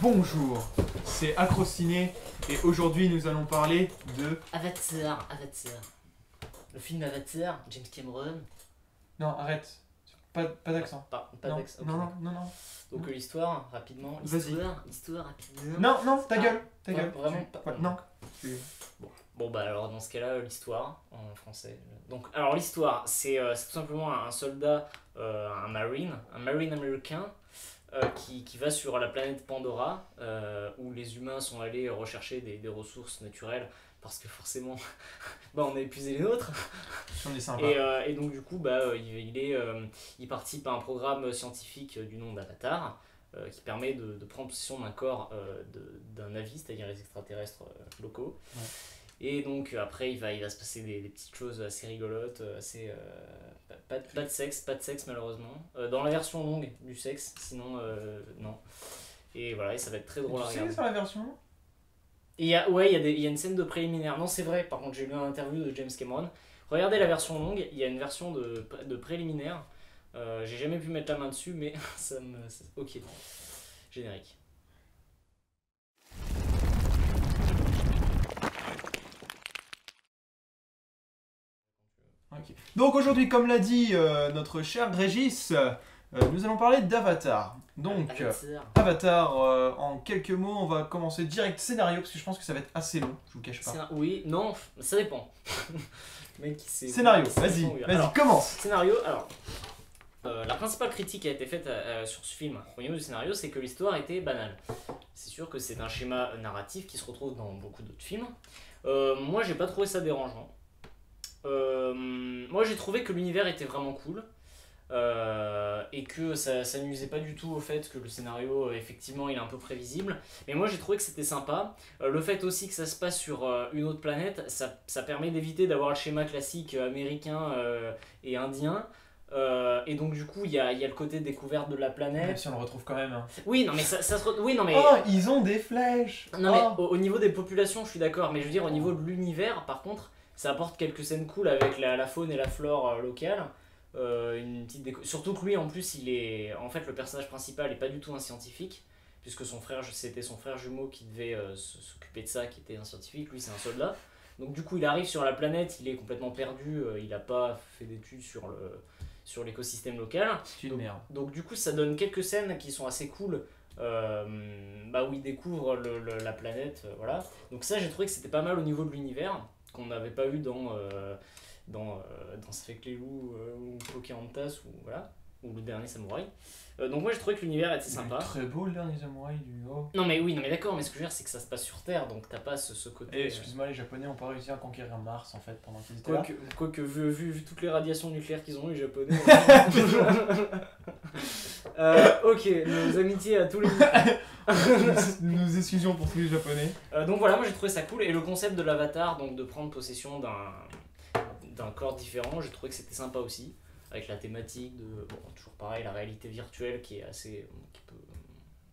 Bonjour, c'est Acrociné et aujourd'hui nous allons parler de... Avatar. Le film Avatar, James Cameron. Non, arrête, pas d'accent. Pas Non, d'accent. non. Donc l'histoire, rapidement. Vas-y. L'histoire, rapidement. Non, ta gueule, ta Ouais, gueule. vraiment pas. Ouais, non. Bon bah alors dans ce cas-là, l'histoire en français. Donc alors l'histoire, c'est tout simplement un soldat, un marine américain qui va sur la planète Pandora où les humains sont allés rechercher des ressources naturelles parce que forcément bah, on a épuisé les nôtres. On est sympa. Et donc du coup il participe à un programme scientifique du nom d'Avatar qui permet de prendre possession d'un corps d'un Na'vi, c'est-à-dire les extraterrestres locaux. Ouais. Et donc après il va se passer des petites choses assez rigolotes, assez pas de sexe malheureusement. Dans la version longue du sexe, sinon non. Et voilà, et ça va être très drôle à Tu sais regarder. sur la version? Et il y a une scène de préliminaire. Non, c'est vrai, par contre, j'ai lu un interview de James Cameron. Regardez la version longue, il y a une version de préliminaire. J'ai jamais pu mettre la main dessus, mais ok. Générique. Ok. Donc aujourd'hui, comme l'a dit notre cher Régis, nous allons parler d'Avatar. Donc, Avatar, en quelques mots, on va commencer direct scénario, parce que je pense que ça va être assez long, je vous cache pas. Oui, non, ça dépend. Mec, Scénario, vas-y, commence. Scénario, alors, la principale critique qui a été faite sur ce film au niveau du scénario, c'est que l'histoire était banale. C'est sûr que c'est un schéma narratif qui se retrouve dans beaucoup d'autres films. Moi, j'ai pas trouvé ça dérangeant. Moi, j'ai trouvé que l'univers était vraiment cool. Et que ça nuisait pas du tout au fait que le scénario effectivement il est un peu prévisible, mais moi j'ai trouvé que c'était sympa. Le fait aussi que ça se passe sur une autre planète, ça permet d'éviter d'avoir le schéma classique américain et indien. Et donc du coup il y a le côté découverte de la planète. Même si on le retrouve quand même. Hein. Oui non mais ça se oui non mais oh ils ont des flèches. Non mais au niveau des populations je suis d'accord, mais je veux dire au niveau de l'univers par contre ça apporte quelques scènes cool avec la faune et la flore locale. Une petite surtout que lui en plus en fait le personnage principal est pas du tout un scientifique puisque c'était son frère jumeau qui devait s'occuper de ça, qui était un scientifique. Lui c'est un soldat, donc du coup il arrive sur la planète, il est complètement perdu, il a pas fait d'études sur l'écosystème local. C'est une merde. Donc du coup ça donne quelques scènes qui sont assez cool où il découvre la planète, voilà. Donc ça j'ai trouvé que c'était pas mal au niveau de l'univers qu'on n'avait pas eu dans Ça fait que les loups ou Pocahontas ou le dernier samouraï. Donc moi j'ai trouvé que l'univers était sympa. Très beau le dernier samouraï du haut. Non mais d'accord, mais ce que je veux dire c'est que ça se passe sur Terre, donc t'as pas ce côté. Excuse-moi, les Japonais ont pas réussi à conquérir Mars en fait pendant qu'ils étaient là. Quoique vu toutes les radiations nucléaires qu'ils ont eu les Japonais. Ok, nos amitiés à tous les. Nous excusons pour tous les Japonais. Donc voilà, moi j'ai trouvé ça cool, et le concept de l'avatar, donc de prendre possession d'un corps différent, j'ai trouvé que c'était sympa aussi, avec la thématique de, toujours pareil, la réalité virtuelle qui est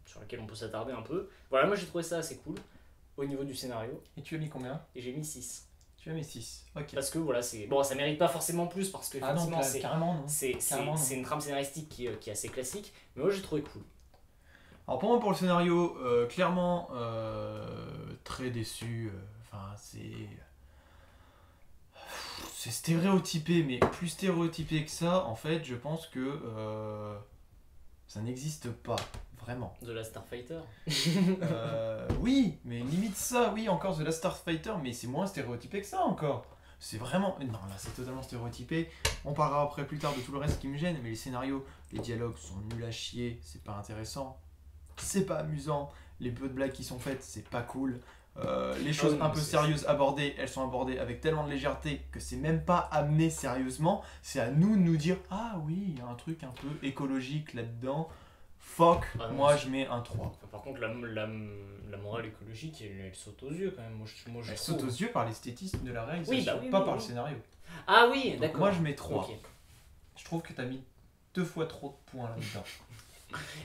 sur laquelle on peut s'attarder un peu. Voilà, moi j'ai trouvé ça assez cool au niveau du scénario. Et tu as mis combien? Et j'ai mis 6. Tu as mis 6, ok. Parce que voilà, ça mérite pas forcément plus, parce que effectivement c'est une trame scénaristique qui est assez classique, mais moi j'ai trouvé cool. Alors pour moi, pour le scénario, clairement très déçu. Enfin, c'est stéréotypé, mais plus stéréotypé que ça, en fait, je pense que ça n'existe pas, vraiment. The Last Starfighter. Oui, mais limite ça, oui, encore The Last Starfighter, mais c'est moins stéréotypé que ça encore. C'est vraiment... Non, là, c'est totalement stéréotypé. On parlera après plus tard de tout le reste qui me gêne, mais les scénarios, les dialogues sont nuls à chier, c'est pas intéressant. C'est pas amusant, les peu de blagues qui sont faites, c'est pas cool. Les choses un peu sérieuses abordées, elles sont abordées avec tellement de légèreté que c'est même pas amené sérieusement. C'est à nous de nous dire « Ah oui, il y a un truc un peu écologique là-dedans. Fuck, moi je mets un 3. » Par contre, la morale écologique, elle saute aux yeux quand même. Elle saute aux yeux par l'esthétisme de la réalisation, oui, pas par le scénario. Ah oui, d'accord. Moi je mets 3. Okay. Je trouve que t'as mis 2 fois trop de points là-dedans.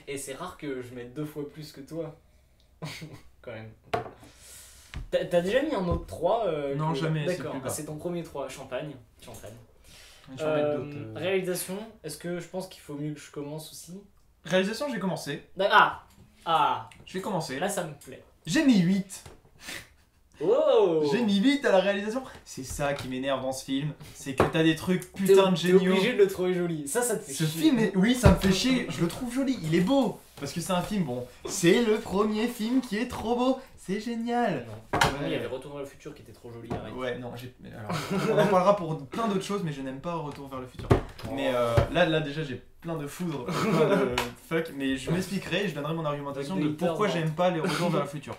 Et c'est rare que je mette 2 fois plus que toi. Quand même. T'as déjà mis un autre 3 Non, jamais. D'accord, c'est ton premier 3. Champagne. D'autres. Réalisation, est-ce que je pense qu'il faut mieux que je commence aussi? Réalisation, j'ai commencé. Ah Ah, Je vais commencer. là ça me plaît. J'ai mis 8. Oh. J'ai mis 8 à la réalisation. C'est ça qui m'énerve dans ce film. C'est que t'as des trucs T'es putain de t'es géniaux. obligé de le trouver joli. Ça te fait Ce chier. film, oui, ça me fait chier. Je le trouve joli. Il est beau. Parce que c'est un film, bon. C'est le premier film qui est trop beau. C'est génial. Non. Oui, il y avait Retour vers le futur qui était trop joli. Arrête. Ouais, non, alors, on en parlera pour plein d'autres choses, mais je n'aime pas Retour vers le futur. Mais là déjà, j'ai plein de foudre, plein de fuck, mais je m'expliquerai et je donnerai mon argumentation de pourquoi j'aime pas les Retours vers le futur.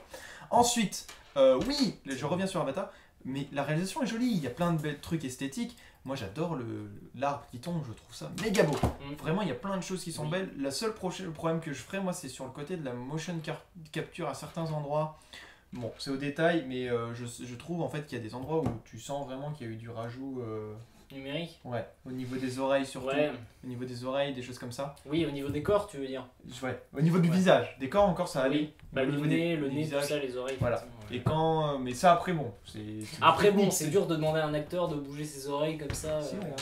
Ensuite, oui, je reviens sur Avatar, mais la réalisation est jolie, il y a plein de belles trucs esthétiques. Moi, j'adore l'arbre qui tombe, je trouve ça méga beau. Vraiment, il y a plein de choses qui sont belles. La seule problème que je ferai, moi, c'est sur le côté de la motion capture à certains endroits. Bon, c'est au détail, mais je trouve en fait qu'il y a des endroits où tu sens vraiment qu'il y a eu du rajout. Numérique. Ouais, au niveau des oreilles surtout. Ouais. Au niveau des oreilles, des choses comme ça. Oui, au niveau des corps, tu veux dire. Ouais, au niveau du visage. Des corps encore, ça allait. Oui. Bah, Mais au le niveau nez, des tout visages, ça, les oreilles. Voilà. effectivement, ouais. Et quand. Mais ça après, bon. Après, bon, technique, c'est dur de demander à un acteur de bouger ses oreilles comme ça. Si, regarde.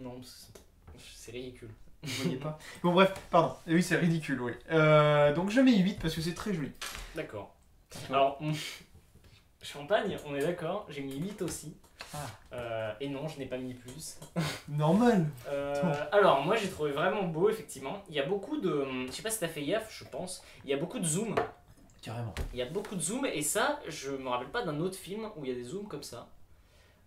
Non, c'est ridicule. Vous voyez pas. Bon, bref, pardon. Et oui, c'est ridicule, oui. Donc je mets 8 parce que c'est très joli. D'accord. Alors, Champagne, on est d'accord, j'ai mis 8 aussi. Et non, je n'ai pas mis plus. Normal. Alors, moi j'ai trouvé vraiment beau, effectivement. Il y a beaucoup de. Je sais pas si t'as fait gaffe, je pense. Il y a beaucoup de zoom. Carrément. Il y a beaucoup de zoom, et ça, je me rappelle pas d'un autre film où il y a des zooms comme ça.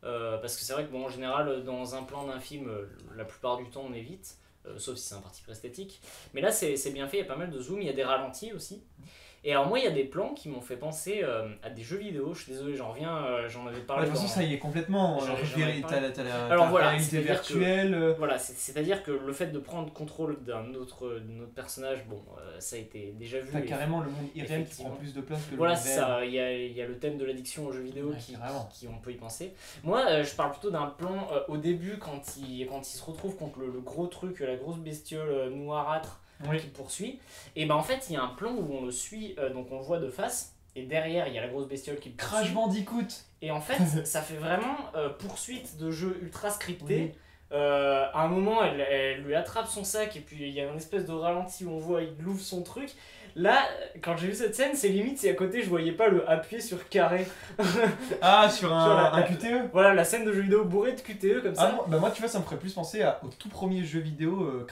Parce que c'est vrai que, bon, en général, dans un plan d'un film, la plupart du temps on évite. Sauf si c'est un parti pris esthétique. Mais là, c'est bien fait, il y a pas mal de zoom, il y a des ralentis aussi. Et alors moi, il y a des plans qui m'ont fait penser à des jeux vidéo. Je suis désolé, j'en reviens, j'en avais parlé. De toute façon, ça y est complètement. T'as la voilà, réalité virtuelle. Voilà, c'est-à-dire que le fait de prendre contrôle d'un autre personnage, bon, ça a été déjà vu. T'as carrément le monde irréel qui prend plus de place que le voilà, monde c'est ça. Il y a le thème de l'addiction aux jeux vidéo qui on peut y penser. Moi, je parle plutôt d'un plan au début quand il se retrouve contre le gros truc, la grosse bestiole noirâtre. Qui poursuit, et ben en fait il y a un plan où on le suit, donc on le voit de face, et derrière il y a la grosse bestiole qui le poursuit. Crash Bandicoot. Et en fait ça fait vraiment poursuite de jeu ultra scripté. À un moment elle lui attrape son sac, et puis il y a une espèce de ralenti où on voit il ouvre son truc. Là, quand j'ai vu cette scène, c'est limite si à côté je voyais pas le appuyer sur carré. Ah, sur un QTE. Voilà, la scène de jeu vidéo bourrée de QTE comme ça. Moi, tu vois, ça me ferait plus penser au tout premier jeu vidéo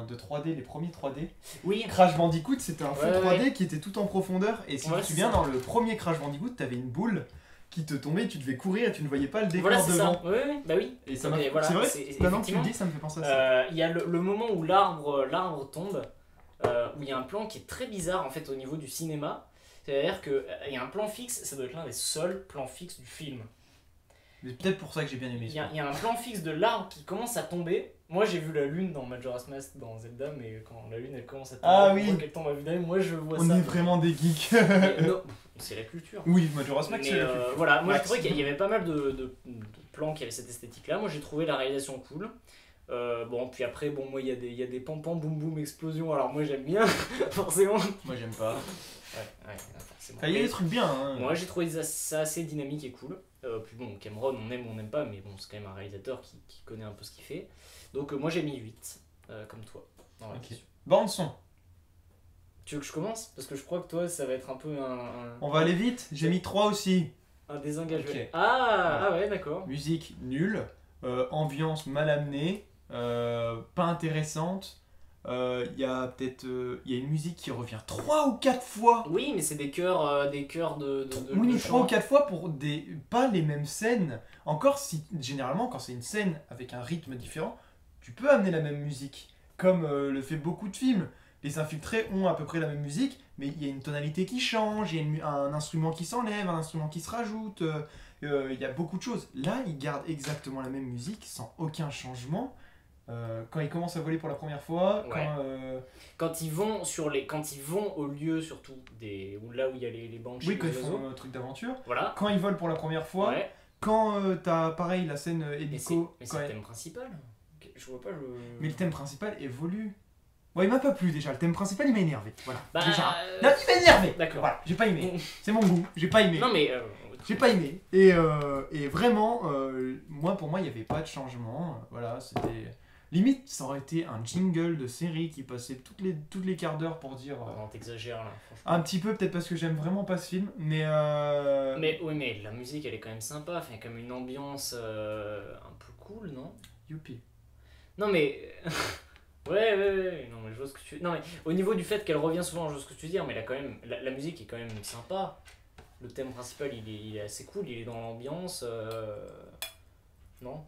de 3D, les premiers 3D. Oui. Crash Bandicoot, c'était un fond 3D ouais. qui était tout en profondeur. Et si tu te souviens, dans le premier Crash Bandicoot, t'avais une boule qui te tombait, tu devais courir et tu ne voyais pas le décor devant. Ça. Oui, bah oui. Et ça m'a voilà, c'est vrai, maintenant que tu le dis, ça me fait penser à ça. Il y a le moment où l'arbre tombe, où il y a un plan qui est très bizarre en fait au niveau du cinéma. C'est-à-dire qu'il y a un plan fixe, ça doit être l'un des seuls plans fixes du film. C'est peut-être pour ça que j'ai bien aimé. Il y a un plan fixe de l'arbre qui commence à tomber. Moi j'ai vu la lune dans Majora's Mask dans Zelda, mais quand la lune elle commence à tomber, on voit qu'elle tombe à vue d'œil, moi je vois ça. On est vraiment des geeks. Non, c'est la culture. Oui, Majora's Mask, c'est la culture. Voilà, moi je trouvais qu'il y avait pas mal de plans qui avaient cette esthétique là. Moi j'ai trouvé la réalisation cool. Bon, puis après, bon, moi il y a des pam-pam, boum boum, explosions, alors moi j'aime bien, forcément. Moi j'aime pas. Ouais, forcément. Il y a des trucs bien. Hein. Moi j'ai trouvé ça assez dynamique et cool. Puis bon, Cameron, on aime ou on n'aime pas, mais bon, c'est quand même un réalisateur qui connaît un peu ce qu'il fait. Donc moi j'ai mis 8, comme toi. Ok. Bande son. Tu veux que je commence? Parce que je crois que toi ça va être un peu On va aller vite, j'ai mis 3 aussi. Un désengagement. Okay. Ah ouais, d'accord. Musique nulle, ambiance mal amenée, pas intéressante. Il y a une musique qui revient 3 ou 4 fois. Oui, mais c'est des chœurs de oui, mais 3 ou 4 fois pour pas les mêmes scènes. Encore si, généralement, quand c'est une scène avec un rythme différent, tu peux amener la même musique. Comme le fait beaucoup de films. Les Infiltrés ont à peu près la même musique, mais il y a une tonalité qui change, il y a un instrument qui s'enlève, un instrument qui se rajoute. Il y a beaucoup de choses. Là, ils gardent exactement la même musique, sans aucun changement. Quand ils commencent à voler pour la première fois, quand ils vont au lieu surtout là où il y a les bancs chez oui, quand ils font un truc d'aventure, voilà. Quand ils volent pour la première fois, quand t'as pareil la scène hélico. Mais c'est le thème principal. Je vois pas le. Mais le thème principal évolue. Ouais, il m'a pas plu déjà, le thème principal il m'a énervé. Voilà. Déjà. Non, il m'a énervé. D'accord. Voilà, j'ai pas aimé. C'est mon goût, j'ai pas aimé. Non mais. J'ai pas aimé. Et vraiment, pour moi, il n'y avait pas de changement. Voilà, c'était. Limite, ça aurait été un jingle de série qui passait toutes les quarts d'heure pour dire... Non, t'exagères là, franchement. Un petit peu, peut-être parce que j'aime vraiment pas ce film, mais... Mais oui, mais la musique elle est quand même sympa, enfin, il y a comme une ambiance un peu cool, non? Youpi. Non mais. Ouais, non mais je vois ce que tu. Non mais au niveau du fait qu'elle revient souvent, je vois ce que tu veux dire, mais là quand même, la musique est quand même sympa. Le thème principal il est assez cool, il est dans l'ambiance. Non?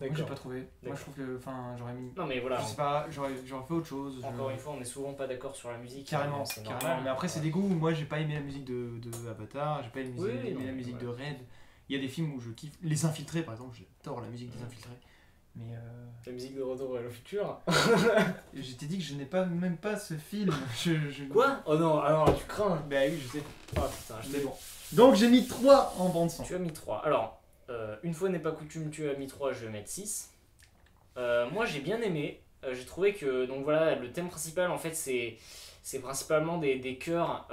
Moi, j'ai pas trouvé. Moi, je trouve que... Enfin, j'aurais mis... Non mais voilà. Je sais pas, j'aurais fait autre chose. Encore une fois, on est souvent pas d'accord sur la musique. Carrément, c'est carrément. normal. Mais après, c'est des goûts. Moi, j'ai pas aimé la musique de Avatar, j'ai pas aimé Oui, aimé non, la musique de ouais. Red. Il y a des films où je kiffe. Les Infiltrés, par exemple, j'adore la musique des Infiltrés. Mais La musique de Retour vers le futur. je t'ai dit que je n'ai même pas ce film. Quoi? Oh non, ah non, tu crains. Bah oui, je sais. Oh putain, je Mais t'ai bon. Donc, j'ai mis 3 en bande son. Tu as mis 3. Alors, une fois n'est pas coutume, tu as mis 3, je vais mettre 6. Moi j'ai bien aimé. J'ai trouvé que donc voilà, le thème principal en fait c'est principalement des chœurs,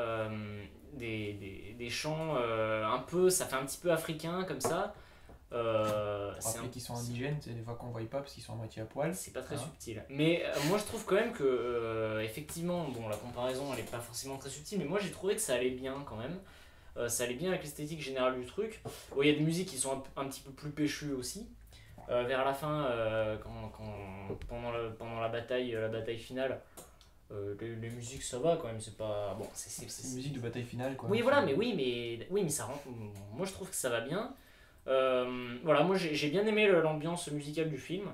des chants un peu, ça fait un petit peu africain comme ça. Après qu'ils sont indigènes, c'est des fois qu'on voit pas parce qu'ils sont à moitié à poil. C'est pas très subtil. Mais moi je trouve quand même que effectivement, bon la comparaison elle est pas forcément très subtile, mais moi j'ai trouvé que ça allait bien quand même. Ça allait bien avec l'esthétique générale du truc. Bon, il y a des musiques qui sont un petit peu plus péchues aussi. Vers la fin, pendant la bataille finale, les musiques ça va quand même, c'est pas bon, c'est une musique de bataille finale quoi. Oui voilà, mais oui mais ça rend, moi je trouve que ça va bien. Voilà, moi j'ai bien aimé l'ambiance musicale du film,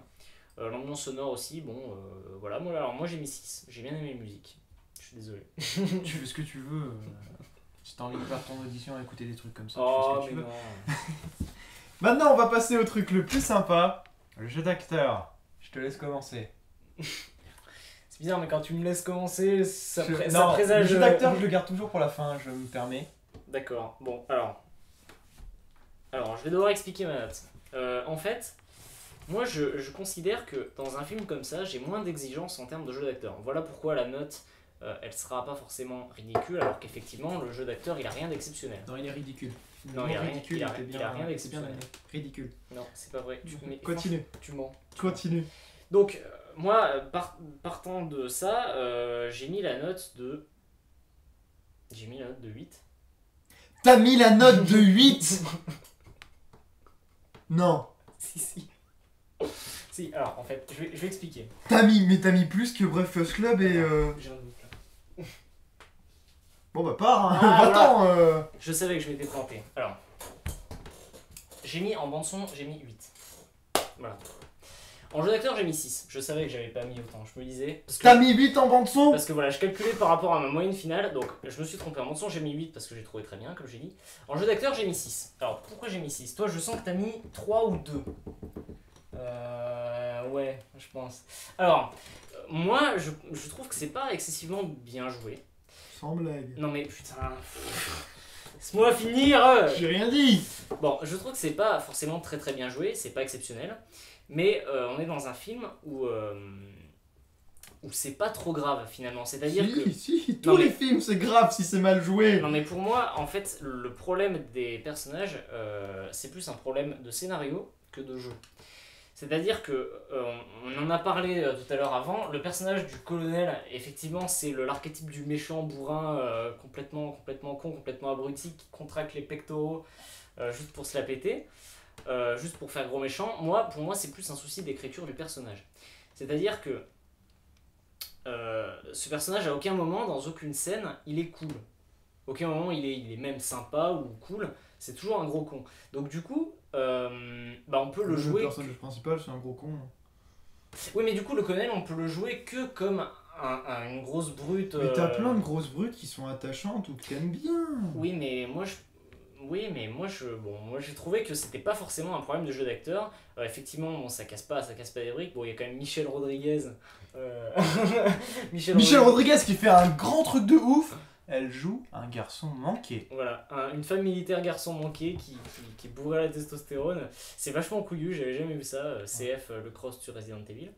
l'ambiance sonore aussi. Bon, voilà, moi j'ai mis 6, j'ai bien aimé les musiques. Je suis désolé. Tu fais ce que tu veux. Si t'as envie de faire ton audition et écouter des trucs comme ça, Oh tu fais ce que mais tu veux. non. Maintenant, on va passer au truc le plus sympa, le jeu d'acteur. Je te laisse commencer. C'est bizarre, mais quand tu me laisses commencer, ça Non, présage. le jeu d'acteur, je le garde toujours pour la fin, je me permets. D'accord, bon, alors, je vais devoir expliquer ma note. En fait, moi je considère que dans un film comme ça, j'ai moins d'exigences en termes de jeu d'acteur. Voilà pourquoi la note, elle sera pas forcément ridicule, alors qu'effectivement, le jeu d'acteur, il a rien d'exceptionnel. Non, il est ridicule. Non, il a rien, ridicule, il a rien d'exceptionnel. Ridicule. Non, c'est pas vrai. Mais Continue. tu mens. Continue. Donc, moi, partant de ça, j'ai mis la note de 8. T'as mis la note de 8. Non. Si. Si, alors en fait, je vais expliquer. T'as mis plus que Breakfast Club et J'ai un doute là. Bon bah pars, hein. Ah, Attends. Je savais que je m'étais planté. Alors, j'ai mis en bande-son, j'ai mis 8. Voilà. En jeu d'acteur, j'ai mis 6. Je savais que j'avais pas mis autant. Je me disais. T'as mis 8 en bande son. Parce que voilà, je calculais par rapport à ma moyenne finale. Donc, je me suis trompé. En bande-son, j'ai mis 8 parce que j'ai trouvé très bien, comme j'ai dit. En jeu d'acteur, j'ai mis 6. Alors, pourquoi j'ai mis 6? Toi, je sens que t'as mis 3 ou 2. Ouais, je pense. Alors, moi, je trouve que c'est pas excessivement bien joué. Sans blague. Non mais putain. Laisse-moi finir. J'ai rien dit. Bon, je trouve que c'est pas forcément très très bien joué, c'est pas exceptionnel. Mais on est dans un film où c'est pas trop grave finalement. C'est-à-dire que. Si, tous les films c'est grave si c'est mal joué. Non mais pour moi, en fait, le problème des personnages, c'est plus un problème de scénario que de jeu. C'est-à-dire que, on en a parlé tout à l'heure avant, le personnage du colonel, effectivement, c'est l'archétype du méchant bourrin complètement con, complètement abruti, qui contracte les pectoraux juste pour se la péter, juste pour faire gros méchant. Pour moi, c'est plus un souci d'écriture du personnage. C'est-à-dire que ce personnage, à aucun moment, dans aucune scène, il est cool. Aucun moment, il est même sympa ou cool. C'est toujours un gros con. Donc du coup, on peut le jouer... Le personnage principal, c'est un gros con. Oui, mais du coup, le colonel, on peut le jouer que comme une grosse brute... Mais t'as plein de grosses brutes qui sont attachantes ou que t'aimes bien. Oui, mais moi, j'ai trouvé que c'était pas forcément un problème de jeu d'acteur. Effectivement, bon, ça casse pas des briques. Bon, il y a quand même Michelle Rodriguez. Michelle Rodriguez qui fait un grand truc de ouf. Elle joue un garçon manqué. Voilà, une femme militaire garçon manqué qui est bourrée à la testostérone. C'est vachement couillu, j'avais jamais vu ça. CF, le cross sur Resident Evil.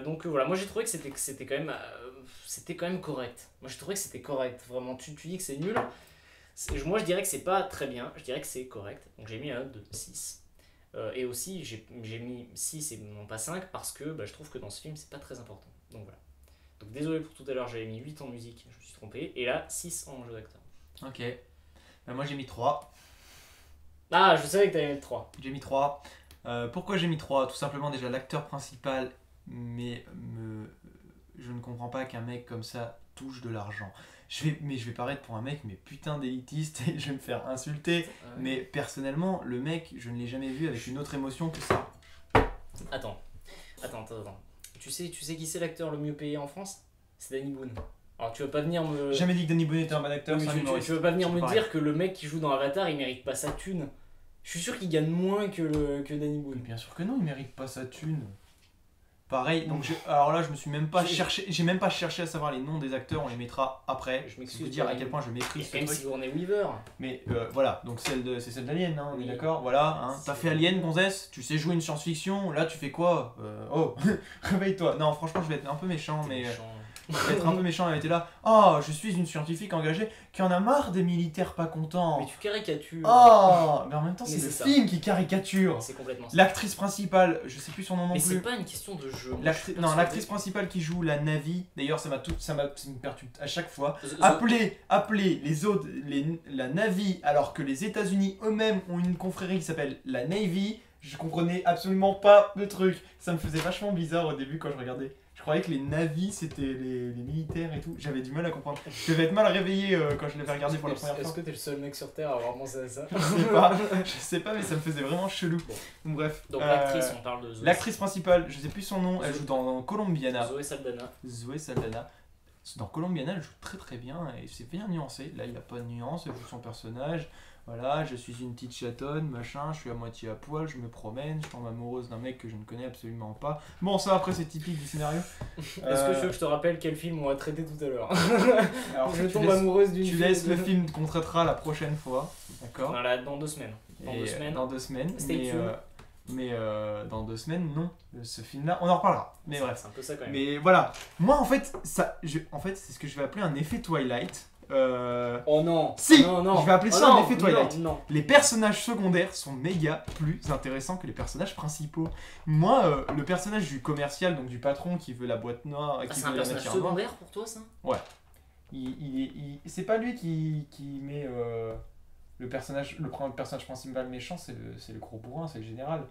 Donc voilà, moi j'ai trouvé que c'était quand même correct. Moi j'ai trouvé que c'était correct, vraiment. Tu dis que c'est nul. Moi je dirais que c'est pas très bien, je dirais que c'est correct. Donc j'ai mis un note de 6. Et aussi, j'ai mis 6 et non pas 5 parce que je trouve que dans ce film, c'est pas très important. Donc voilà. Donc désolé pour tout à l'heure, j'avais mis 8 en musique, je me suis trompé. Et là, 6 en jeu d'acteur. Ok. Moi j'ai mis 3. Ah, je savais que t'allais mettre 3. J'ai mis 3. Pourquoi j'ai mis 3? Tout simplement, déjà, l'acteur principal, je ne comprends pas qu'un mec comme ça touche de l'argent. Je vais paraître pour un mec, mais putain d'élitiste, et je vais me faire insulter. Mais personnellement, le mec, je ne l'ai jamais vu avec une autre émotion que ça. Attends. Tu sais qui c'est l'acteur le mieux payé en France? C'est Danny Boone. Alors tu vas pas venir me... J'ai jamais dit que Danny Boone était un bon acteur, c'est un humoriste. Tu vas pas venir me dire que le mec qui joue dans Avatar, il mérite pas sa thune. Je suis sûr qu'il gagne moins que Danny Boone. Bien sûr que non, il mérite pas sa thune. Pareil, donc alors là je me suis même pas cherché, j'ai même pas cherché à savoir les noms des acteurs, on les mettra après. Je m'excuse de dire à quel point je méprise ce truc. Sigourney Weaver. Mais voilà, donc c'est celle d'Alien, hein, on est d'accord, voilà. Hein. T'as fait Alien, gonzesse, tu sais jouer une science-fiction, là tu fais quoi? Oh, réveille-toi. Non, franchement je vais être un peu méchant, mais... Je vais être un peu méchant, elle était là. Oh, je suis une scientifique engagée qui en a marre des militaires pas contents. Mais tu caricatures. Oh, mais en même temps, c'est le film qui caricature. C'est complètement ça. L'actrice principale, je sais plus son nom non plus. Mais c'est pas une question de jeu. Non, l'actrice principale qui joue la Navy, d'ailleurs, ça me perturbe à chaque fois. Appeler la Navy alors que les États-Unis eux-mêmes ont une confrérie qui s'appelle la Navy, je comprenais absolument pas le truc. Ça me faisait vachement bizarre au début quand je regardais. Je croyais que les navis c'était les militaires et tout. J'avais du mal à comprendre. Je devais être mal réveillé quand je l'avais regardé pour la première fois. Est-ce que t'es le seul mec sur Terre à avoir pensé à ça? Je sais pas, mais ça me faisait vraiment chelou. Bon. Bref. Donc l'actrice, on parle de Zoé. L'actrice principale, je sais plus son nom, elle joue dans Colombiana. Zoé Saldana. Dans Colombiana, elle joue très très bien et c'est bien nuancé. Là, il n'y a pas de nuance, elle joue son personnage. Voilà, je suis une petite chatonne, machin, je suis à moitié à poil, je me promène, je tombe amoureuse d'un mec que je ne connais absolument pas. Bon, ça après c'est typique du scénario. Est-ce que tu veux que je te rappelle quel film on a traité tout à l'heure? Alors, je tombe amoureuse d'une fille. Tu laisses le film qu'on traitera la prochaine fois, d'accord? Dans 2 semaines. Dans 2 semaines. Mais dans 2 semaines, non. Ce film-là, on en reparlera. Mais bref. C'est un peu ça quand même. Mais voilà. Moi, en fait, c'est ce que je vais appeler un effet Twilight. Oh non! Si! Non. Je vais appeler ça un effet Twilight. Non. Les personnages secondaires sont méga plus intéressants que les personnages principaux. Moi, le personnage du commercial, donc du patron qui veut la boîte noire... c'est un personnage secondaire pour toi, ça? Ouais. C'est pas lui qui met... le personnage principal méchant, c'est le gros bourrin, c'est le général.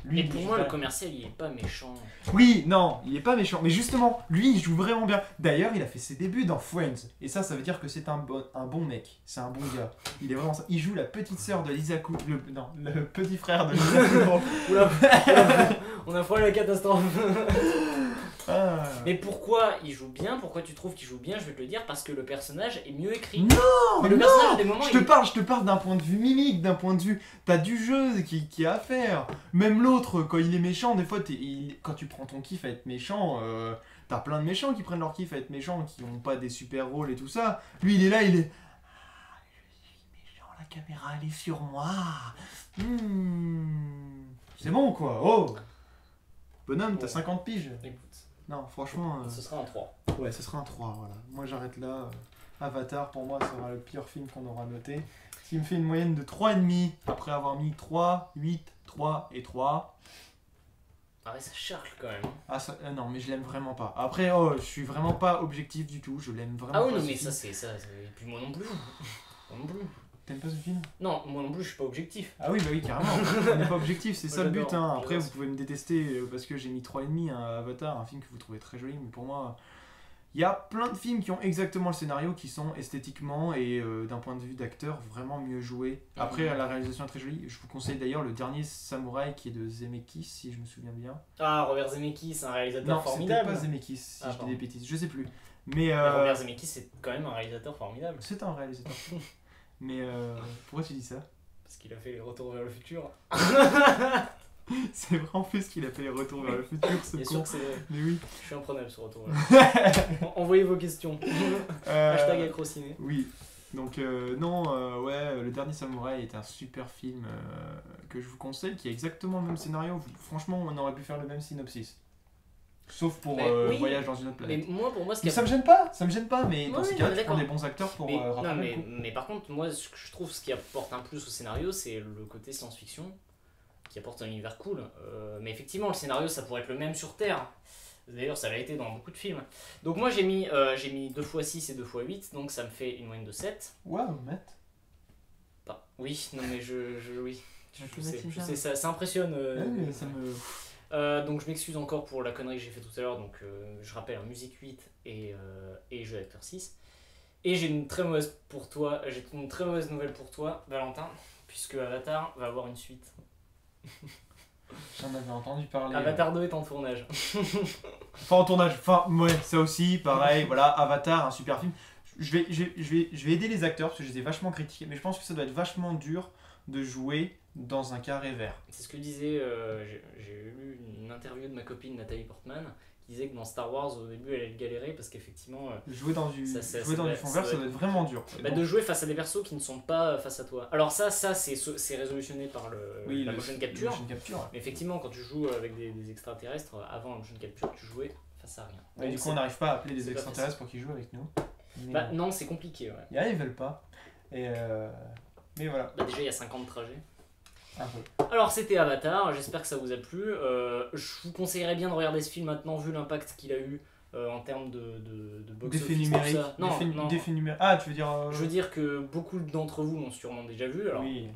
Lui, et pour moi, le commercial, il est pas méchant. Oui, non, il est pas méchant. Mais justement, lui, il joue vraiment bien. D'ailleurs, il a fait ses débuts dans Friends. Et ça veut dire que c'est un bon mec. C'est un bon gars. Il est vraiment ça. Il joue la petite sœur de Lisa Kudrow. Le petit frère de Lisa Kudrow. Oula, on a frôlé la catastrophe. Mais pourquoi il joue bien? Pourquoi tu trouves qu'il joue bien? Je vais te le dire, parce que le personnage est mieux écrit. Non, mais le personnage, à des moments, je te parle d'un point de vue mimique, d'un point de vue... T'as du jeu qui a à faire. Même l'autre, quand il est méchant, des fois, quand tu prends ton kiff à être méchant, t'as plein de méchants qui prennent leur kiff à être méchants, qui n'ont pas des super rôles et tout ça. Lui, il est là, il est... Ah, je suis méchant, la caméra, elle est sur moi. C'est bon, quoi. Oh, bonhomme, t'as 50 piges. Écoute. Non, franchement... Ce sera un 3. Ouais, ce sera un 3, voilà. Moi, j'arrête là. Avatar, pour moi, sera le pire film qu'on aura noté. S'il me fait une moyenne de 3,5, après avoir mis 3, 8, 3 et 3... Ah ouais, ça charcle quand même. Ah non, mais je l'aime vraiment pas. Après, je suis vraiment pas objectif du tout, je l'aime vraiment pas. Ah oui, non, mais ça, c'est ça. Et puis moi non plus. Moi non plus. T'aimes pas ce film? Non, moi non plus, je suis pas objectif. Ah oui, bah oui, carrément. On n'est pas objectif, c'est ça le but. Hein. Après, vous pouvez me détester parce que j'ai mis 3,5 à Avatar, un film que vous trouvez très joli, mais pour moi, il y a plein de films qui ont exactement le scénario, qui sont esthétiquement et d'un point de vue d'acteur vraiment mieux joués. Après, la réalisation est très jolie. Je vous conseille d'ailleurs le dernier Samouraï qui est de Zemeckis, si je me souviens bien. Ah, Robert Zemeckis, un réalisateur formidable. Non, c'était pas Zemeckis, si je dis des bêtises, je sais plus. Mais Robert Zemeckis, c'est quand même un réalisateur formidable. C'est un réalisateur. Mais pourquoi tu dis ça? Parce qu'il a fait les Retours vers le futur. C'est vrai en plus qu'il a fait les Retours vers le futur, ce con. Sûr que c'est... Mais oui. Je suis imprenable sur Retour vers le futur. Envoyez vos questions. Hashtag Acrociné. Oui. Donc ouais, Le Dernier Samouraï est un super film que je vous conseille, qui a exactement le même scénario. Franchement, on aurait pu faire le même synopsis. Sauf pour Voyage dans une autre planète. Mais moi, pour moi, ça me gêne pas, mais dans ce cas, tu prends des bons acteurs pour mais par contre, moi, ce que je trouve ce qui apporte un plus au scénario, c'est le côté science-fiction. qui apporte un univers cool. Mais effectivement, le scénario, ça pourrait être le même sur Terre. D'ailleurs, ça l'a été dans beaucoup de films. Donc moi, j'ai mis 2x6 et 2x8, donc ça me fait une moyenne de 7. Waouh, Matt. Oui, non mais oui. Je sais, sais, ça impressionne. Ouais, ça me... Donc je m'excuse encore pour la connerie que j'ai fait tout à l'heure. Donc je rappelle, musique 8 et jeu d'acteur 6. Et j'ai une très mauvaise nouvelle pour toi, Valentin, puisque Avatar va avoir une suite. J'en avais entendu parler. Avatar 2 est en tournage. Enfin en tournage, enfin ouais, ça aussi, pareil, voilà, Avatar, un super film. Je vais aider les acteurs parce que je les ai vachement critiqués, mais je pense que ça doit être vachement dur de jouer dans un carré vert. C'est ce que disait, j'ai lu une interview de ma copine Nathalie Portman, qui disait que dans Star Wars au début elle allait galérer parce qu'effectivement jouer dans du fond vert, ça doit être vraiment dur. De jouer face à des persos qui ne sont pas face à toi. Alors ça c'est résolutionné par la motion capture. Mais effectivement quand tu joues avec des extraterrestres, avant la motion capture tu jouais face à rien. Ouais, du coup on n'arrive pas à appeler des extraterrestres pour qu'ils jouent avec nous. Mais non, c'est compliqué, ouais. Ils veulent pas. Mais voilà. Déjà il y a 50 trajets. Un peu. Alors c'était Avatar, j'espère que ça vous a plu. Je vous conseillerais bien de regarder ce film maintenant vu l'impact qu'il a eu en termes de box-office. D'effets numériques. Non. D'effets numériques. Ah, tu veux dire... Je veux dire que beaucoup d'entre vous l'ont sûrement déjà vu. Alors, oui.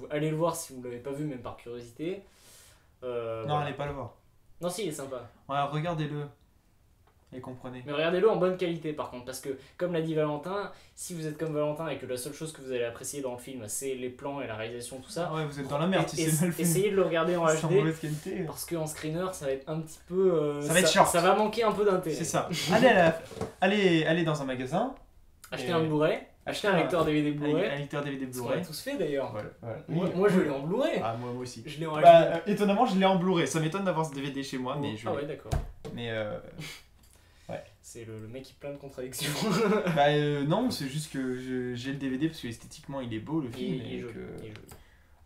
Allez le voir si vous ne l'avez pas vu, même par curiosité. Non, allez pas le voir. Non, si, il est sympa. Ouais, regardez-le. Et comprenez. Mais regardez-le en bonne qualité par contre, parce que comme l'a dit Valentin, si vous êtes comme Valentin et que la seule chose que vous allez apprécier dans le film c'est les plans et la réalisation, tout ça, ouais, vous êtes dans la merde si c'est mal fait. Essayez de le regarder en HD, mauvaise qualité. Parce qu'en screener ça va être un petit peu... ça va être short. Ça va manquer un peu d'intérêt. C'est ça. allez dans un magasin. Acheter un Blu-ray. Acheter un lecteur DVD Blu-ray. Un lecteur DVD Blu-ray. On l'a tous fait d'ailleurs. Ouais. Moi je l'ai en Blu-ray. Ah, moi aussi. Je l'ai en HD. Étonnamment, je l'ai en Blu-ray. Ça m'étonne d'avoir ce DVD chez moi, mais je... Ah ouais, d'accord. Mais ouais. C'est le mec qui plein de contradictions. Non, c'est juste que j'ai le DVD parce que esthétiquement il est beau le film. Il est joli.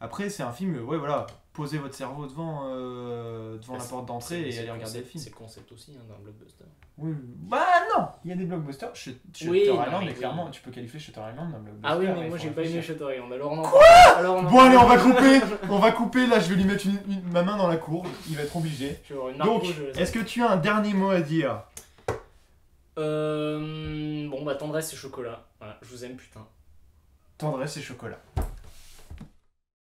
Après, c'est un film, ouais, voilà, posez votre cerveau devant la porte d'entrée et allez regarder le film. C'est le concept aussi d'un blockbuster. Oui, bah non, il y a des blockbusters. Shutter Island, clairement, tu peux qualifier Shutter Island d'un blockbuster. Ah oui, mais moi j'ai pas aimé Shutter Island. Alors bon, allez, on va couper. Là, je vais lui mettre ma main dans la cour. Il va être obligé. Donc, est-ce que tu as un dernier mot à dire? Bon, bah, tendresse et chocolat. Voilà, je vous aime, putain. Tendresse et chocolat.